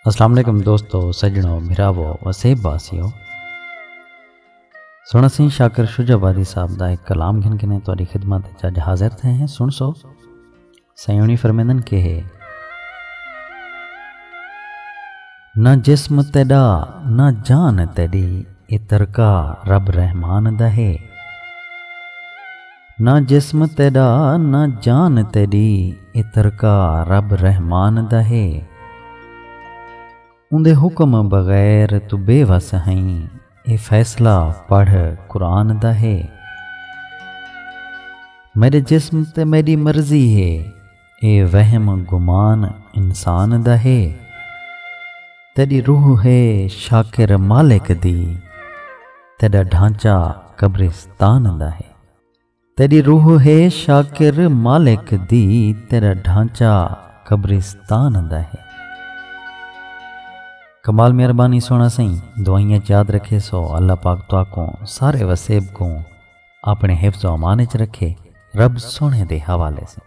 अस्सलाम वालेकुम दोस्तों, सजनों, मिरावो वसेब वासियों। सुन सी शाकिर शुजाबादी साहब का एक कलाम घिन के तुहारी खिदमत अज हाजिर थे हैं। सुन सो सयूनी फरमेंदन के है ना जिस्म तेड़ा ना जान तेड़ी इतरका रब रहमान दहे। ना जिस्म तेड़ा ना जान तेड़ी इतरका रब रहमान दहे। उंदे हुक्म बगैर तू बेवस हई ए फैसला पढ़ कुरान दा है। मेरे जिस्म ते मेरी मर्जी है ए वहम गुमान इंसान दा है। तेरी रूह है शाकिर मालिक दी तेरा ढांचा कब्रिस्तान दा है। तेरी रूह है शाकिर मालिक दी तेरा ढांचा कब्रिस्तान दा है। कमाल मेहरबानी सोना सही दुआइयाँ याद रखे सो अल्लाह पाक तो को सारे वसेब को अपने हिफ्ज़ व अमान च रखे रब सोने दे हवाले से।